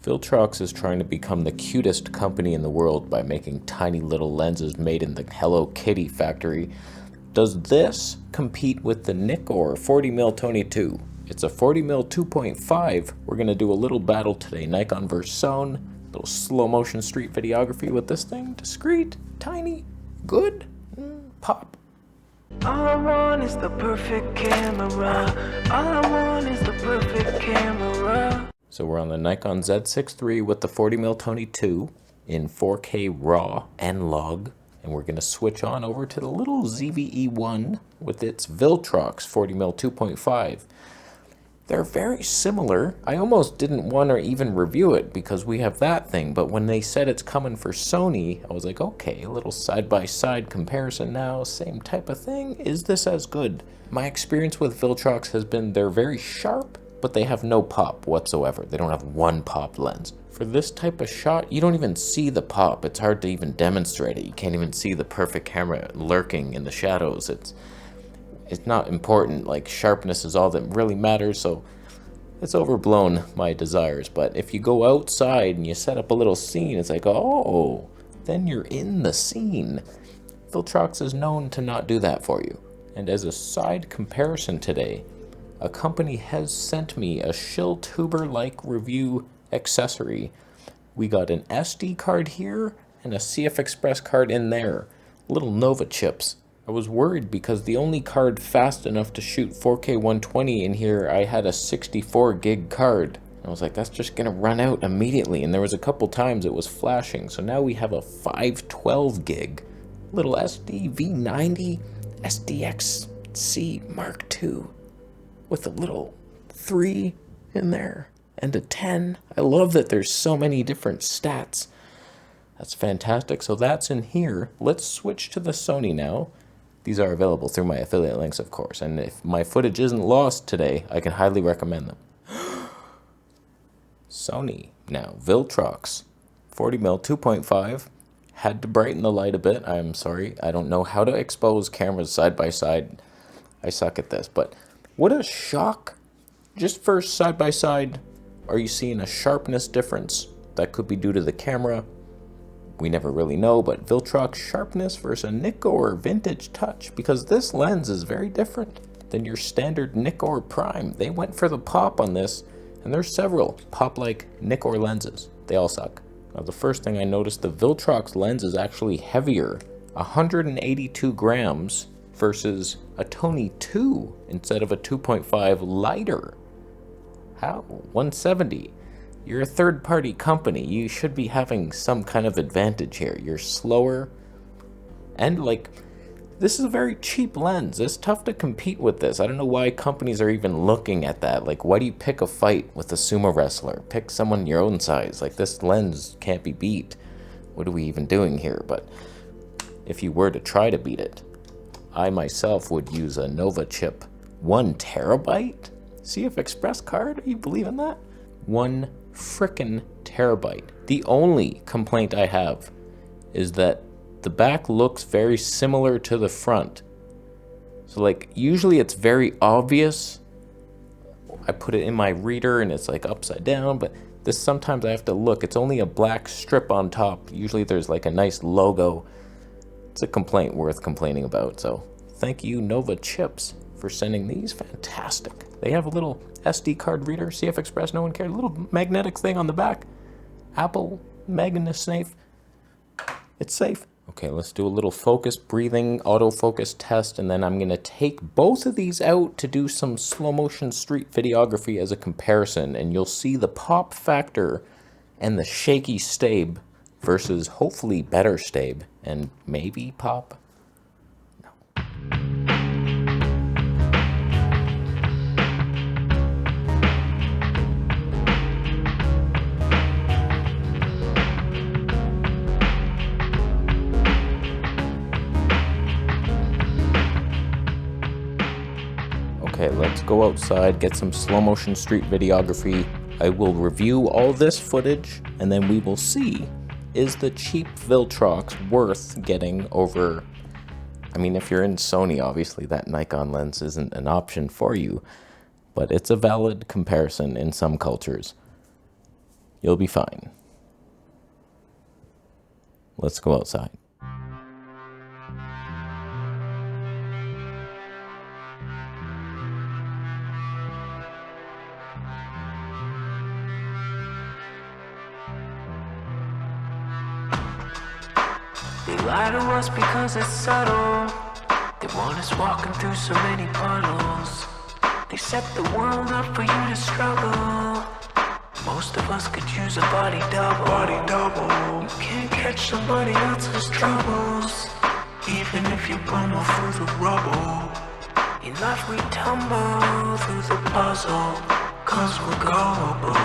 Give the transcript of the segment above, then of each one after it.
Viltrox is trying to become the cutest company in the world by making tiny little lenses made in the Hello Kitty factory. Does this compete with the Nikkor 40mm Tony 2? It's a 40mm 2.5. We're going to do a little battle today. Nikon versus Sony. Little slow motion street videography with this thing. Discreet, tiny, good, pop. All I want is the perfect camera. All I want is the perfect camera. So we're on the Nikon Z6 III with the 40mm Tony 2 in 4K RAW and log. And we're going to switch on over to the little ZVE1 with its Viltrox 40mm 2.5. They're very similar. I almost didn't want to even review it because we have that thing. But when they said it's coming for Sony, I was like, okay, a little side-by-side comparison now. Same type of thing. Is this as good? My experience with Viltrox has been they're very sharp, but they have no pop whatsoever. They don't have one pop lens. For this type of shot, you don't even see the pop. It's hard to even demonstrate it. You can't even see the perfect camera lurking in the shadows. It's not important. Like, sharpness is all that really matters, so it's overblown my desires. But if you go outside and you set up a little scene, it's like, oh, then you're in the scene. Viltrox is known to not do that for you. And as a side comparison today, a company has sent me a shill tuber-like review accessory. We got an SD card here and a CFExpress card in there. Little Novachips. I was worried because the only card fast enough to shoot 4K 120 in here, I had a 64 gig card. I was like, that's just gonna run out immediately. And there was a couple times it was flashing. So now we have a 512 gig little SD V90 SDXC Mark II with a little 3 in there and a 10. I love that there's so many different stats. That's fantastic. So that's in here. Let's switch to the Sony now. These are available through my affiliate links, of course. And if my footage isn't lost today, I can highly recommend them. Sony. Now, Viltrox. 40mm 2.5. Had to brighten the light a bit. I'm sorry. I don't know how to expose cameras side by side. I suck at this. But what a shock. Just first side by side, are you seeing a sharpness difference? That could be due to the camera. We never really know, but Viltrox sharpness versus a Nikkor vintage touch, because this lens is very different than your standard Nikkor prime. They went for the pop on this, and there's several pop-like Nikkor lenses. They all suck. Now, the first thing I noticed, the Viltrox lens is actually heavier, 182 grams versus a Tony 2 instead of a 2.5 lighter. How? 170. You're a third-party company. You should be having some kind of advantage here. You're slower. And, like, this is a very cheap lens. It's tough to compete with this. I don't know why companies are even looking at that. Like, why do you pick a fight with a sumo wrestler? Pick someone your own size. Like, this lens can't be beat. What are we even doing here? But if you were to try to beat it, I myself would use a Novachips 1 terabyte CFExpress card. Are you believing that? 1 frickin' terabyte. The only complaint I have is that the back looks very similar to the front. So, like, usually it's very obvious. I put it in my reader and it's like upside down, but this sometimes I have to look. It's only a black strip on top. Usually there's like a nice logo. It's a complaint worth complaining about. So thank you, Novachips, for sending these. Fantastic. They have a little SD card reader, CFExpress, no one cared. A little magnetic thing on the back. Apple, safe. It's safe. Okay, let's do a little focus, breathing, autofocus test, and then I'm going to take both of these out to do some slow motion street videography as a comparison, and you'll see the pop factor and the shaky stabe versus hopefully better stabe and maybe pop. Okay, let's go outside, get some slow motion street videography. I will review all this footage and then we will see, is the cheap Viltrox worth getting over? I mean, if you're in Sony, obviously that Nikon lens isn't an option for you, but it's a valid comparison in some cultures. You'll be fine. Let's go outside. They lie to us because it's subtle. They want us walking through so many puddles. They set the world up for you to struggle. Most of us could use a body double. You can't catch somebody else's troubles, even if you bumble through the rubble. In life we tumble through the puzzle, 'cause we're gullible.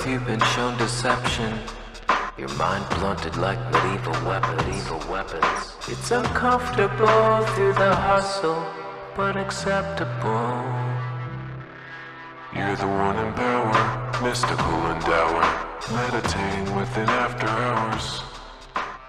You've been shown deception, your mind blunted like medieval weapons. It's uncomfortable through the hustle, but acceptable. You're the one in power, mystical endower, meditating within after hours.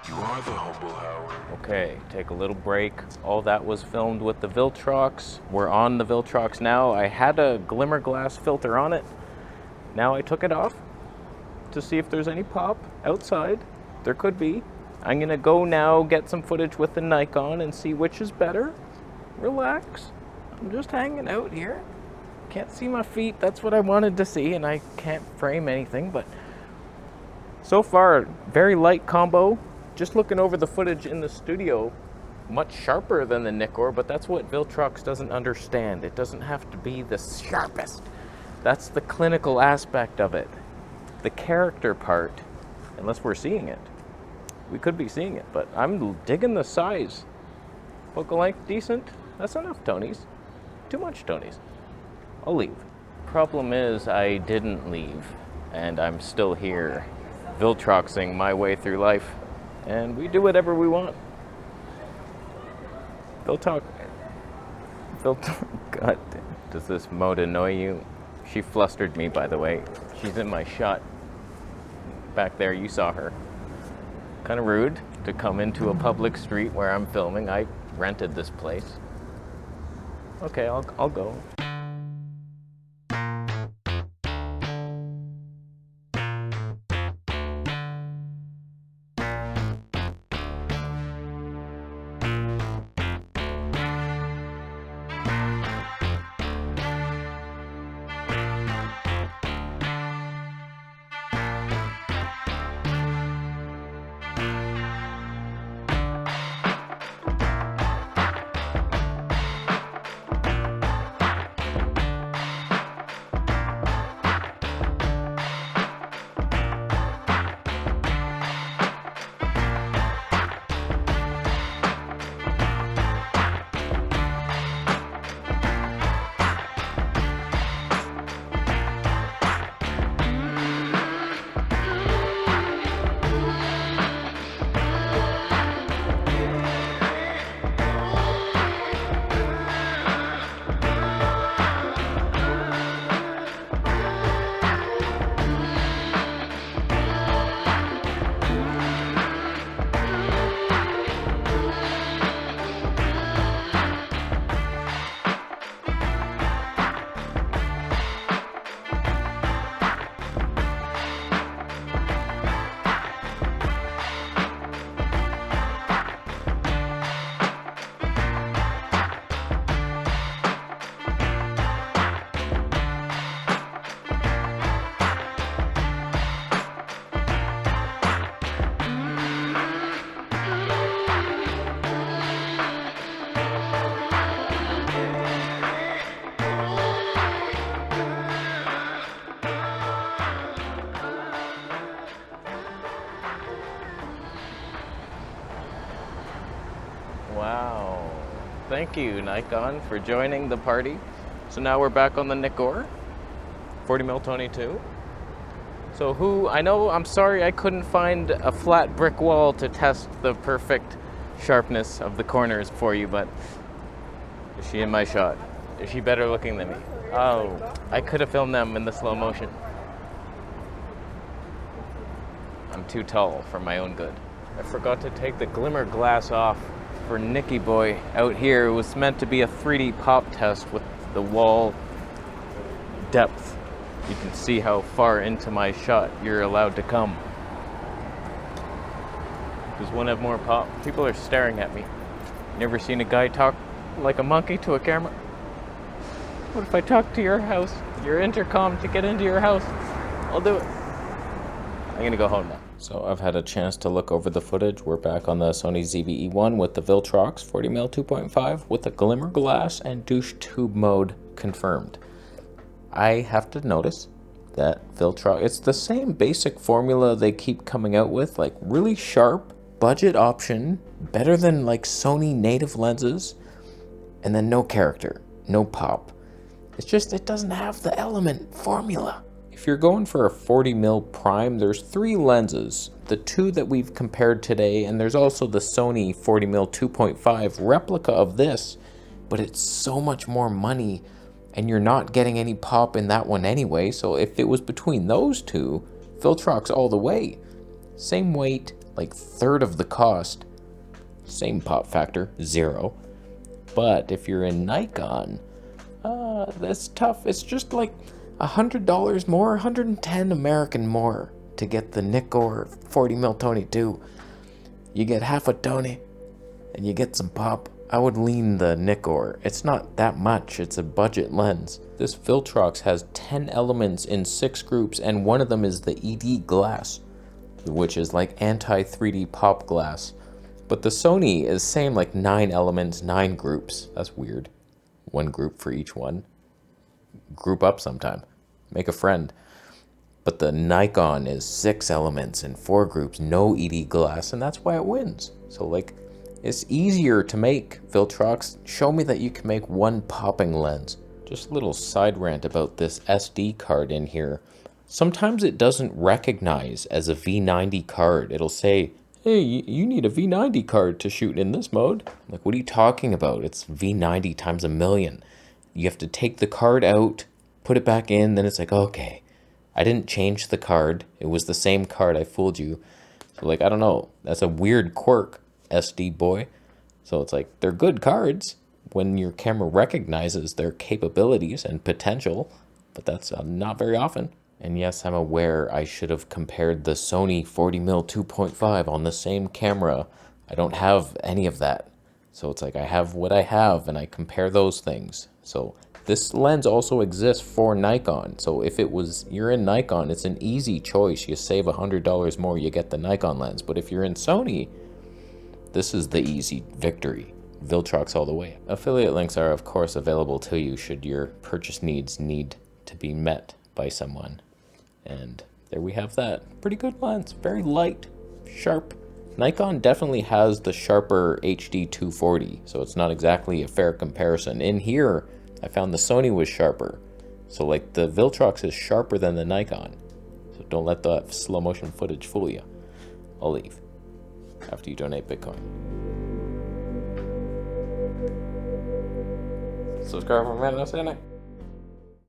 You are the humble hour. Okay, take a little break. All that was filmed with the Viltrox. We're on the Viltrox now. I had a glimmer glass filter on it. Now I took it off to see if there's any pop outside. There could be. I'm gonna go now get some footage with the Nikon and see which is better. Relax. I'm just hanging out here. Can't see my feet. That's what I wanted to see, and I can't frame anything, but so far, very light combo. Just looking over the footage in the studio, much sharper than the Nikkor, but that's what Viltrox doesn't understand. It doesn't have to be the sharpest. That's the clinical aspect of it. The character part, unless we're seeing it. We could be seeing it, but I'm digging the size. Focal length, decent. That's enough Tonys. Too much Tonys. I'll leave. Problem is, I didn't leave, and I'm still here, Viltroxing my way through life, and we do whatever we want. God damn. Does this mode annoy you? She flustered me, by the way. She's in my shot. Back there, you saw her. Kind of rude to come into a public street where I'm filming. I rented this place. Okay, I'll go. Wow. Thank you, Nikon, for joining the party. So now we're back on the Nikkor, 40mm Tony 2. So I know, I'm sorry I couldn't find a flat brick wall to test the perfect sharpness of the corners for you, but is she in my shot? Is she better looking than me? Oh, I could have filmed them in the slow motion. I'm too tall for my own good. I forgot to take the glimmer glass off for Nicky Boy out here. It was meant to be a 3D pop test with the wall depth. You can see how far into my shot you're allowed to come. Does one have more pop? People are staring at me. Never seen a guy talk like a monkey to a camera? What if I talk to your house, your intercom to get into your house? I'll do it. I'm gonna go home now. So I've had a chance to look over the footage. We're back on the Sony ZV-E1 with the Viltrox 40mm 2.5 with the glimmer glass and douche tube mode confirmed. I have to notice that Viltrox, it's the same basic formula they keep coming out with, like really sharp, budget option, better than like Sony native lenses, and then no character, no pop. It's just, it doesn't have the element formula. If you're going for a 40mm prime, there's 3 lenses. The 2 that we've compared today, and there's also the Sony 40mm 2.5 replica of this, but it's so much more money, and you're not getting any pop in that one anyway, so if it was between those 2, Viltrox all the way. Same weight, like third of the cost, same pop factor, 0. But if you're in Nikon, that's tough. It's just like $100 more, 110 American more to get the Nikkor 40mm Tony 2. You get half a Tony and you get some pop. I would lean the Nikkor. It's not that much, it's a budget lens. This Viltrox has 10 elements in 6 groups, and one of them is the ED glass, which is like anti-3D pop glass. But the Sony is saying like 9 elements, 9 groups. That's weird. 1 group for each one. Group up sometime. Make a friend. But the Nikon is 6 elements and 4 groups, no ED glass, and that's why it wins. So like, it's easier to make, Viltrox. Show me that you can make 1 popping lens. Just a little side rant about this SD card in here. Sometimes it doesn't recognize as a V90 card. It'll say, hey, you need a V90 card to shoot in this mode. Like, what are you talking about? It's V90 times a million. You have to take the card out, put it back in, then it's like, okay, I didn't change the card. It was the same card, I fooled you. So like, I don't know, that's a weird quirk, SD boy. So it's like, they're good cards when your camera recognizes their capabilities and potential, but that's not very often. And yes, I'm aware I should have compared the Sony 40mm 2.5 on the same camera. I don't have any of that. So it's like, I have what I have and I compare those things. So this lens also exists for Nikon. So if you're in Nikon, it's an easy choice. You save $100 more, you get the Nikon lens. But if you're in Sony, this is the easy victory. Viltrox all the way. Affiliate links are of course available to you should your purchase needs need to be met by someone. And there we have that. Pretty good lens, very light, sharp. Nikon definitely has the sharper HD 240, so it's not exactly a fair comparison. In here, I found the Sony was sharper. So like the Viltrox is sharper than the Nikon. So don't let that slow motion footage fool you. I'll leave after you donate Bitcoin. Subscribe for more,